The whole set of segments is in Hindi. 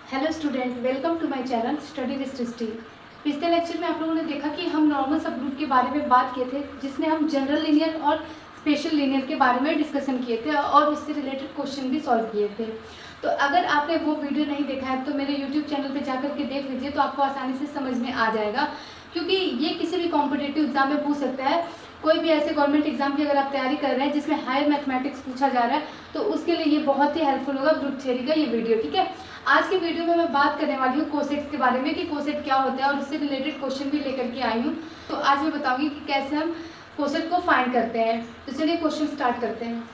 Hello student, welcome to my channel study with Srishti. पिछले लेक्चर में आप लोगों ने देखा कि हम नॉर्मल सब ग्रुप के बारे में बात किए थे, जिसमें हम जनरल लीनियर और स्पेशल लीनियर के बारे में डिस्कशन किए थे और उससे रिलेटेड क्वेश्चन भी सॉल्व किए थे। तो अगर आपने वो वीडियो नहीं देखा है तो मेरे यूट्यूब चैनल पर जाकर के देख लीजिए, तो आपको आसानी से समझ में आ जाएगा, क्योंकि ये किसी भी कॉम्पिटिटिव एग्जाम में पूछ सकता है। कोई भी ऐसे गवर्नमेंट एग्जाम की अगर आप तैयारी कर रहे हैं जिसमें हायर मैथमेटिक्स पूछा जा रहा है, तो उसके लिए ये बहुत ही हेल्पफुल होगा ग्रुप थ्योरी का ये वीडियो। ठीक है, आज की वीडियो में मैं बात करने वाली हूँ कोसेट्स के बारे में कि कोसेट क्या होता है, और उससे रिलेटेड क्वेश्चन भी लेकर के आई हूँ। तो आज मैं बताऊंगी कि कैसे हम कोसेट को फाइंड करते हैं। तो चलिए क्वेश्चन स्टार्ट करते हैं।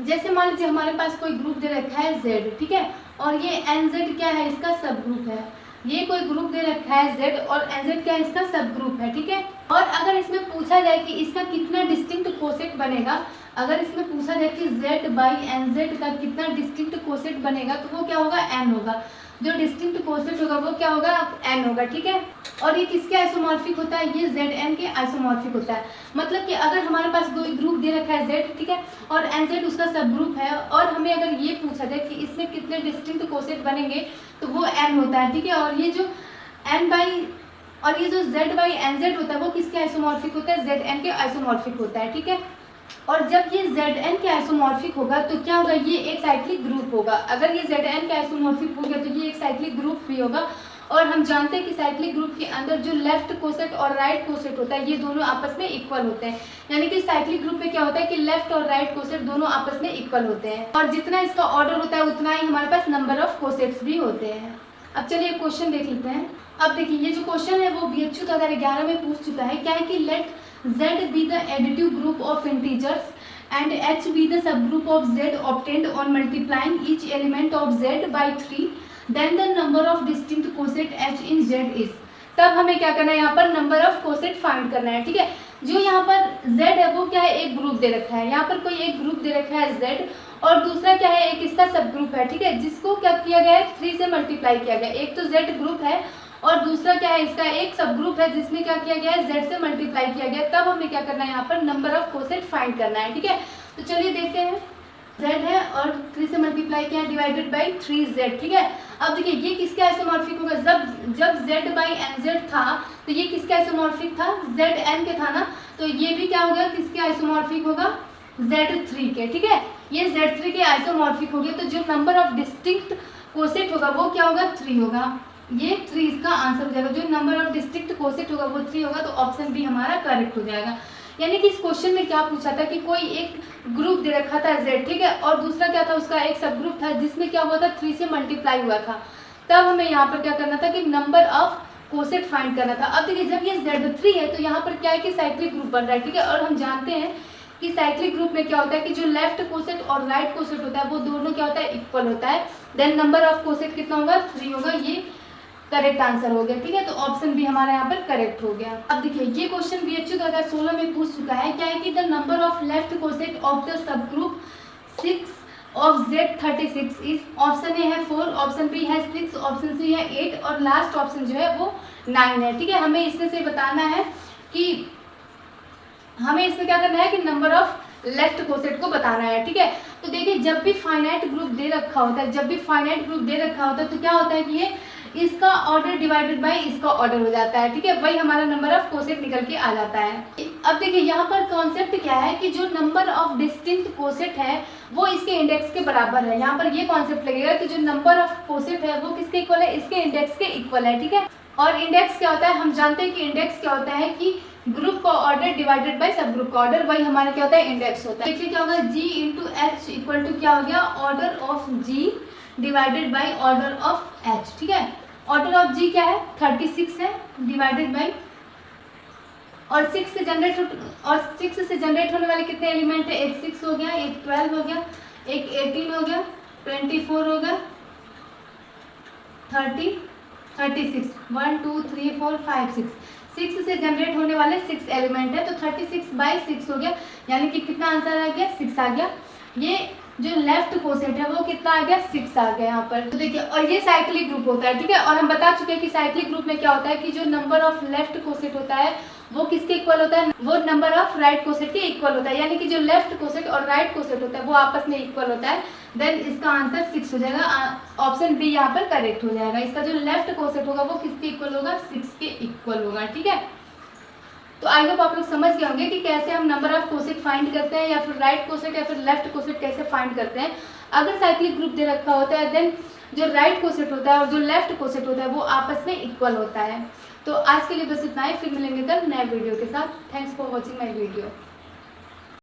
जैसे मान लीजिए हमारे पास कोई ग्रुप दे रखा है Z, ठीक है, और ये NZ क्या है, इसका सब ग्रुप है। ये कोई ग्रुप दे रखा है Z और NZ क्या है, इसका सब ग्रुप है। ठीक है, और अगर इसमें पूछा जाए कि इसका कितना डिस्टिंक्ट कोसेट बनेगा, अगर इसमें पूछा जाए कि Z बाई NZ का कितना डिस्टिंक्ट कोसेट बनेगा, तो वो क्या होगा, n होगा। जो डिस्टिंक्ट कोसेट होगा वो क्या होगा, n होगा। ठीक है, और ये किसके आइसोमॉर्फिक होता है, ये Zn के आइसोमॉर्फिक होता है। मतलब कि अगर हमारे पास कोई ग्रुप दे रखा है Z, ठीक है, और NZ उसका सब ग्रुप है, और हमें अगर ये पूछा जाए कि इसमें कितने डिस्टिंक्ट कोसेट बनेंगे, तो वो n होता है। ठीक है, और ये जो ये जो Z बाई NZ होता है वो किसके आइसोमॉर्फिक होता है, Zn के आइसोमॉर्फिक होता है। ठीक है, और जब ये Zn के आइसोमॉर्फिक होगा तो क्या होगा, ये एक साइक्लिक ग्रुप होगा। अगर ये Zn के आइसोमॉर्फिक हो गया तो ये एक साइक्लिक ग्रुप भी होगा। और हम जानते हैं कि साइक्लिक ग्रुप के अंदर जो लेफ्ट कोसेट और राइट कोसेट होता है, ये दोनों आपस में इक्वल होते हैं। यानी कि साइक्लिक ग्रुप में क्या होता है कि लेफ्ट और राइट कोसेट दोनों आपस में इक्वल होते हैं, और जितना इसका ऑर्डर होता है उतना ही हमारे पास नंबर ऑफ कोसेट्स भी होते हैं। अब चलिए क्वेश्चन देख लेते हैं। अब देखिए, ये जो क्वेश्चन है वो BHU 2011 में पूछ चुका है। क्या है कि late Z be the additive group of integers and H be the subgroup of Z obtained on multiplying each element of Z by 3, then the number of distinct coset H in Z is। तब हमें क्या करना है, यहाँ पर नंबर ऑफ कोसेट फाइंड करना है। ठीक है, जो यहाँ पर Z है वो क्या है, एक ग्रुप दे रखा है। यहाँ पर कोई एक ग्रुप दे रखा है Z, और दूसरा क्या है, एक इसका सब ग्रुप है। ठीक है, जिसको क्या किया गया है, 3 से मल्टीप्लाई किया गया। एक तो Z ग्रुप है और दूसरा क्या है, इसका एक सब ग्रुप है जिसमें क्या किया गया है, Z से मल्टीप्लाई किया गया। तब हमें क्या करना है, यहाँ पर नंबर ऑफ कोसेट फाइंड करना है। ठीक है, तो चलिए देखते हैं। Z है और 3 से मल्टीप्लाई किया डिवाइडेड बाई 3Z। ठीक है, अब देखिए ये किसके आइसोमॉर्फिक होगा, जब Z बाई NZ था तो ये किसके आइसोमॉर्फिक था, Zn के था ना, तो ये भी क्या होगा, किसके आइसोमॉर्फिक होगा, Z3 के। ठीक है, ये Z3 के आइसोमॉर्फिक हो गया, तो जो नंबर ऑफ डिस्टिंक्ट कोसेट होगा वो क्या होगा, 3 होगा। ये 3 इसका आंसर हो जाएगा। जो नंबर ऑफ डिस्टिंक्ट कोसेट होगा वो 3 होगा, तो ऑप्शन बी हमारा करेक्ट हो जाएगा। यानी कि इस क्वेश्चन में क्या पूछा था कि कोई एक ग्रुप दे रखा था Z, ठीक है, और दूसरा क्या था, उसका एक सब ग्रुप था जिसमें क्या हुआ था, 3 से मल्टीप्लाई हुआ था। तब हमें यहाँ पर क्या करना था कि नंबर ऑफ कोसेट फाइंड करना था। अब देखिए, जब ये Z3 है तो यहाँ पर क्या है कि साइक्लिक ग्रुप बन रहा है। ठीक है, और हम जानते हैं कि साइक्लिक ग्रुप में क्या होता है कि जो लेफ्ट कोसेट और राइट कोसेट होता है वो दोनों क्या होता है, इक्वल होता है। देन नंबर ऑफ कोसेट कितना होगा, 3 होगा। ये करेक्ट आंसर हो गया। ठीक है, तो ऑप्शन बी हमारा यहाँ पर करेक्ट हो गया। अब देखिए, ये क्वेश्चन BHU 2016 में पूछ चुका है। क्या है कि the number of left coset of the sub group 6 of Z36 is, option A है 4, ऑप्शन बी है 6, ऑप्शन सी है 8, और लास्ट ऑप्शन जो है वो 9 है। ठीक है, हमें इसमें से बताना है कि हमें इसमें क्या करना है कि नंबर ऑफ लेफ्ट कोसेट को बताना है। ठीक है, तो देखिए, जब भी फाइनाइट ग्रुप दे रखा होता है, तो क्या होता है कि ये इसका ऑर्डर डिवाइडेड बाय इसका ऑर्डर हो जाता है। ठीक है, वही हमारा नंबर ऑफ कोसेट निकल के आ जाता है। अब देखिए, यहाँ पर कॉन्सेप्ट क्या है कि जो नंबर ऑफ डिस्टिंक्ट कोसेट है वो इसके इंडेक्स के बराबर है। यहाँ पर ये कॉन्सेप्ट लगेगा कि जो नंबर ऑफ कोसेट है वो किसके इक्वल है, इसके इंडेक्स के इक्वल है। ठीक है, और इंडेक्स क्या होता है, हम जानते हैं कि इंडेक्स क्या होता है कि ग्रुप का ऑर्डर डिवाइडेड बाय सब ग्रुप का ऑर्डर, वही हमारा क्या होता है, इंडेक्स होता है। देखिए क्या होगा, G into H equal to क्या हो गया, order of G divided by order of H। ठीक है, ऑर्डर ऑफ G क्या है, 36 है, डिवाइडेड बाय, और 6 से जनरेट होने वाले कितने एलिमेंट है, एक 6 हो गया, एक 12 हो गया, एक 18 हो गया, 24 हो गया, 36, 1 2 3 4 5 6 6 से जनरेट होने वाले 6 एलिमेंट है, तो 36 बाई 6 हो गया। यानी कि कितना आंसर आ गया, 6 आ गया। ये जो लेफ्ट कोसेट है वो कितना आ गया 6 आ गया यहाँ पर। तो देखिए, और ये साइक्लिक ग्रुप होता है, ठीक है। और हम बता चुके हैं कि साइक्लिक ग्रुप में क्या होता है कि जो नंबर ऑफ लेफ्ट कोसेट होता है वो किसके इक्वल होता है, वो नंबर ऑफ राइट कोसेट के इक्वल होता है। यानी कि जो लेफ्ट कोसेट और राइट कोसेट होता है वो आपस में इक्वल होता है। देन इसका आंसर 6 हो जाएगा, ऑप्शन बी यहाँ पर करेक्ट हो जाएगा। इसका जो लेफ्ट कोसेट होगा वो किसके इक्वल होगा, 6 के इक्वल होगा, ठीक है। तो आई होप आप लोग समझ गए होंगे कि कैसे हम नंबर ऑफ कोसेट फाइंड करते हैं, या फिर राइट कोसेट या फिर लेफ्ट कोसेट कैसे फाइंड करते हैं। अगर साइक्लिक ग्रुप दे रखा होता है देन जो राइट कोसेट होता है और जो लेफ्ट कोसेट होता है वो आपस में इक्वल होता है। तो आज के लिए बस इतना ही, फिर मिलेंगे कल नए वीडियो के साथ। Thanks for watching my video.